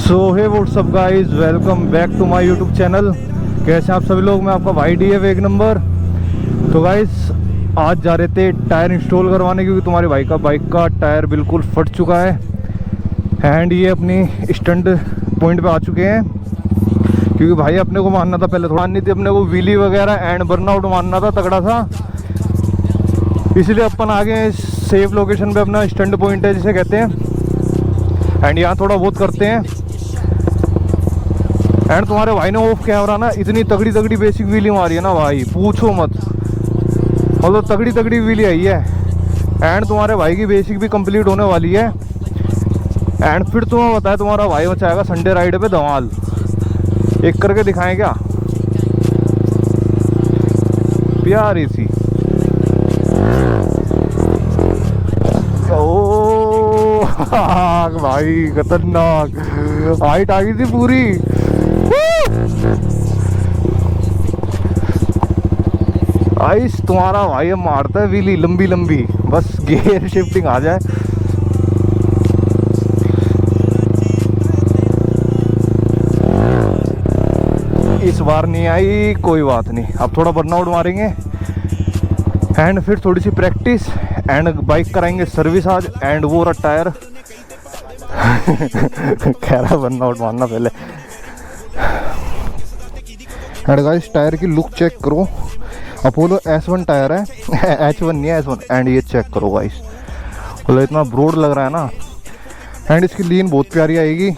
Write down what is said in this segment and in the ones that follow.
So hey what's up guys, welcome back to my YouTube channel. कैसे हैं आप सभी लोग। मैं आपका भाई DF एक नंबर। तो गाइस आज जा रहे थे टायर इंस्टॉल करवाने, क्योंकि तुम्हारे बाइक का टायर बिल्कुल फट चुका है। एंड ये अपनी स्टंट पॉइंट पे आ चुके हैं, क्योंकि भाई अपने को मानना था, पहले थोड़ा माननी थी अपने को, व्हीली वगैरह एंड बर्नआउट मानना था तगड़ा था। इसलिए अपन आगे सेफ लोकेशन पे अपना स्टंट पॉइंट है जिसे कहते हैं, एंड यहाँ थोड़ा बहुत करते हैं। एंड तुम्हारे भाई ने ऑफ कैमरा ना इतनी तगड़ी तगड़ी बेसिक व्हीली मारी है ना भाई, पूछो मत। मतलब तगड़ी तगड़ी व्हीली आई है। एंड तुम्हारे भाई की बेसिक भी कंप्लीट होने वाली है। एंड फिर तुम्हें बताया तुम्हारा भाई मचाएगा संडे राइड पे धमाल। एक करके दिखाएं क्या, प्यारी सी। ओ भाई खतरनाक हाइट आ गई थी पूरी। आइस तुम्हारा भाई मारता है व्हीली लंबी लंबी, बस गियर शिफ्टिंग आ जाए। इस बार नहीं आई, कोई बात नहीं। अब थोड़ा बर्नआउट मारेंगे एंड फिर थोड़ी सी प्रैक्टिस एंड बाइक कराएंगे सर्विस आज। एंड वो रहा टायर कह रहा बर्नआउट मारना पहले। एंड गाइस टायर की लुक चेक करो, अपोलो S1 टायर है H1 नहीं है S1। एंड ये चेक करो गाइस, मतलब इतना ब्रॉड लग रहा है ना। एंड इसकी लीन बहुत प्यारी आएगी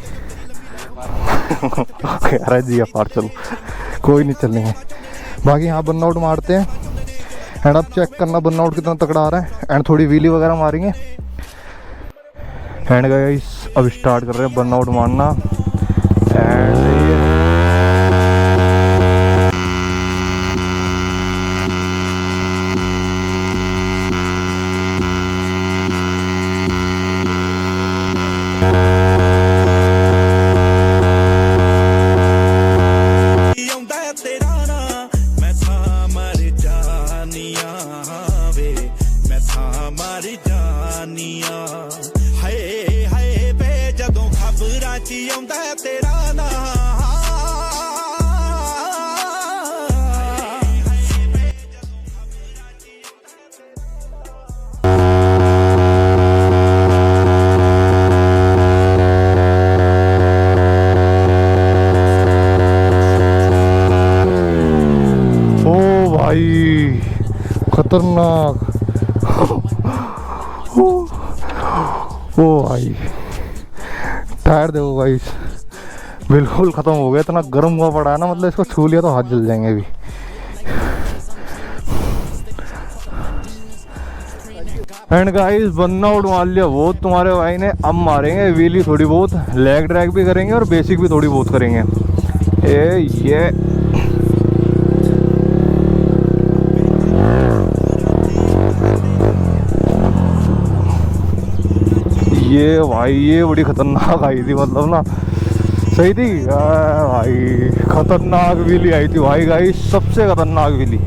कह रहा जी अपार चलो, कोई नहीं चलेंगे। बाकी यहाँ बर्नआउट मारते हैं एंड अब चेक करना बर्नआउट कितना तगड़ा आ रहा है। एंड थोड़ी व्हीली वगैरह मारेंगे। एंड गाइस अब स्टार्ट कर रहे हैं बर्नआउट मारना। एंड खतरनाक ओ भाई टायर देखो गाइस, बिल्कुल खत्म हो गया। इतना गर्म हुआ पड़ा है ना, मतलब इसको छू लिया तो हाथ जल जाएंगे अभी। एंड गाइस बर्नआउट मार लिया वो तुम्हारे भाई ने। अब मारेंगे व्हीली थोड़ी बहुत, लेग ड्रैग भी करेंगे और बेसिक भी थोड़ी बहुत करेंगे। ये भाई ये बड़ी खतरनाक आई थी, मतलब ना सही थी भाई। खतरनाक व्हीली आई थी भाई गाइस, सबसे खतरनाक व्हीली।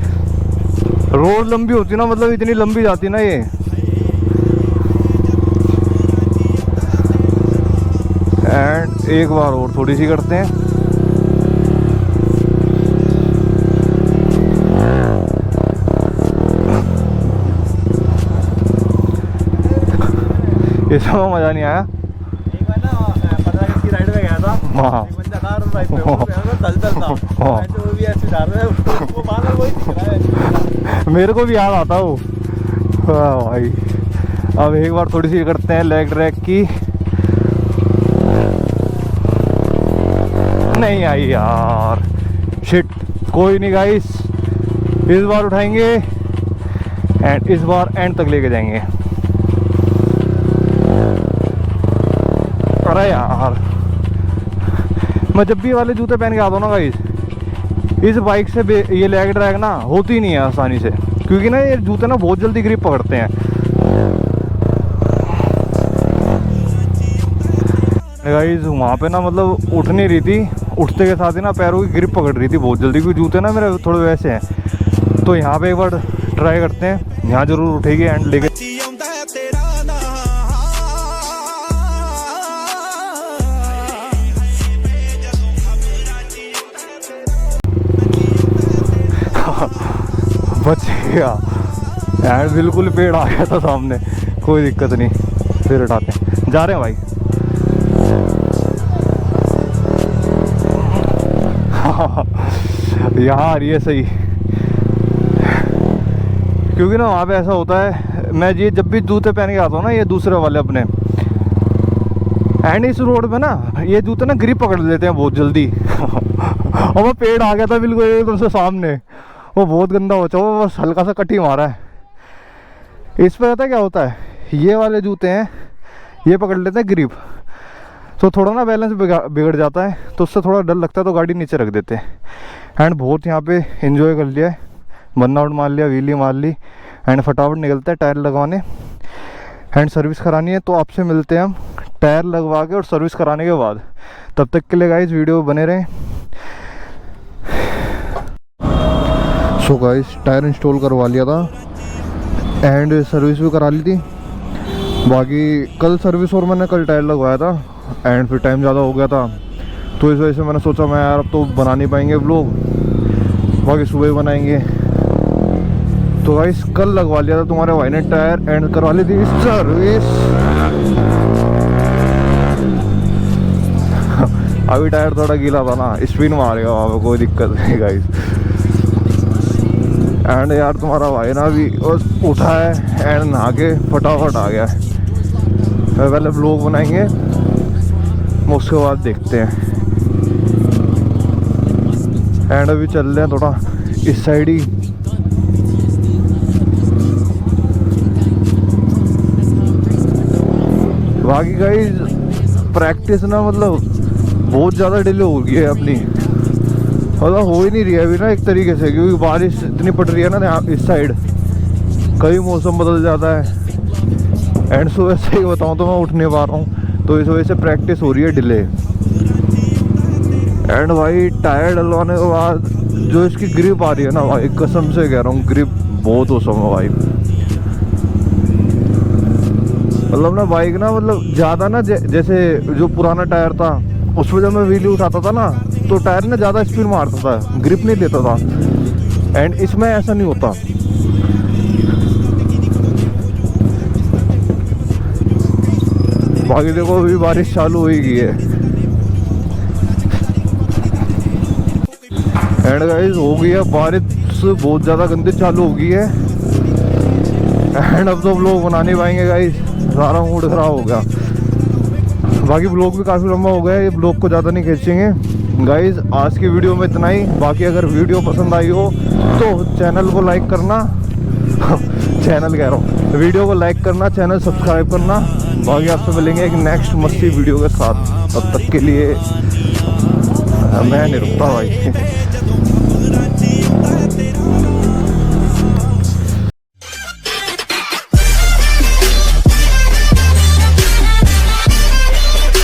रोड लंबी होती ना, मतलब इतनी लंबी जाती ना ये। एंड एक बार और थोड़ी सी करते हैं। इसमें मजा नहीं आया। एक बार ना 15 की राइड में गया था। हाँ एक बंदा कार बाइक पे चलता वो भी ऐसे जा रहा है, वो बाहर वही दिख रहा है। मेरे को भी याद आता वो भाई। अब एक बार थोड़ी सी करते हैं लेग ड्रैग की। नहीं आई यार, शिट। कोई नहीं गाइस, इस बार उठाएंगे एंड इस बार एंड तक लेके जाएंगे। अरे यार मैं जब भी ये वाले जूते पहन के आता हूँ ना गाइस, इस बाइक से ये लेग ड्रैग ना होती नहीं है आसानी से, क्योंकि ना ये जूते ना बहुत जल्दी ग्रिप पकड़ते हैं गाइस। वहाँ पे ना मतलब उठ नहीं रही थी, उठते के साथ ही ना पैरों की ग्रिप पकड़ रही थी बहुत जल्दी, क्योंकि जूते ना मेरे थोड़े वैसे हैं। तो यहाँ पे एक बार ट्राई करते हैं, यहाँ जरूर उठेगी एंड लेके। बच गया एंड बिल्कुल पेड़ आ गया था सामने, कोई दिक्कत नहीं, फिर हटाते हैं, जा रहे हैं भाई। यहाँ आ रही है सही, क्योंकि ना वहाँ पे ऐसा होता है, मैं ये जब भी जूते पहन के आता हूँ ना, ये दूसरे वाले अपने, एंड इस रोड पे ना ये जूते ना ग्रिप पकड़ लेते हैं बहुत जल्दी। और वो पेड़ आ गया था बिल्कुल एकदम से सामने, वो बहुत गंदा हो चुका, वो बस हल्का सा कटी मारा है। इस पर पता है क्या होता है, ये वाले जूते हैं ये पकड़ लेते हैं ग्रिप, तो थोड़ा ना बैलेंस बिगड़ जाता है, तो उससे थोड़ा डर लगता है, तो गाड़ी नीचे रख देते हैं। एंड बहुत यहाँ पे एंजॉय कर लिया है, बर्नआउट मार लिया, व्हीली मार ली, एंड फटाफट निकलता है टायर लगवाने एंड सर्विस करानी है। तो आपसे मिलते हैं हम टायर लगवा के और सर्विस कराने के बाद। तब तक के लिए गाइस वीडियो बने रहें। सो गाइस टायर इंस्टॉल करवा लिया था एंड सर्विस भी करा ली थी। बाकी कल सर्विस और मैंने कल टायर लगवाया था एंड फिर टाइम ज़्यादा हो गया था, तो इस वजह से मैंने सोचा मैं यार अब तो बना नहीं पाएंगे व्लॉग, बाकी सुबह ही बनाएंगे। तो गाइस कल लगवा लिया था तुम्हारे भाई ने टायर एंड करवा ली थी सर्विस। अभी टायर थोड़ा गीला था ना, स्पिन मारेगा वहाँ पे, कोई दिक्कत नहीं गाइस। एंड यार तुम्हारा भाई ना अभी उठा है एंड नहा के फटाफट आ गया है। पहले व्लॉग बनाएंगे, उसके बाद देखते हैं। एंड अभी चल रहे हैं थोड़ा इस साइड ही, बाकी गाइस प्रैक्टिस ना मतलब बहुत ज़्यादा डिले हो गई है अपनी, मतलब हो ही नहीं रही है अभी ना एक तरीके से, क्योंकि बारिश इतनी पड़ रही है ना इस साइड, कभी मौसम बदल जाता है। एंड सुबह से ही बताऊँ तो मैं उठ नहीं पा रहा हूँ, तो इस वजह से प्रैक्टिस हो रही है डिले। एंड भाई टायर डलवाने के बाद जो इसकी ग्रिप आ रही है ना भाई, कसम से कह रहा हूँ ग्रिप बहुत औसम है भाई। मतलब ना बाइक ना मतलब ज़्यादा ना जैसे जो पुराना टायर था उस पर जब मैं व्हीली उठाता था ना, तो टायर ना ज़्यादा स्पीड मारता था, ग्रिप नहीं देता था। एंड इसमें ऐसा नहीं होता। बाकी देखो अभी बारिश चालू हो ही गई है। एंड गाइस हो गई है बारिश बहुत ज़्यादा गंदी चालू हो गई है एंड अब तो व्लॉग बना नहीं पाएंगे गाइस, सारा मूड खराब हो गया। बाकी व्लॉग भी काफ़ी लंबा हो गया, ये व्लॉग को ज़्यादा नहीं खींचेंगे गाइस। आज की वीडियो में इतना ही। बाकी अगर वीडियो पसंद आई हो तो चैनल को लाइक करना चैनल कह रहा हूँ, वीडियो को लाइक करना, चैनल सब्सक्राइब करना। बाकी आपसे मिलेंगे एक नेक्स्ट मस्ती वीडियो के साथ, तब तक के लिए मैं नहीं रुकता भाई।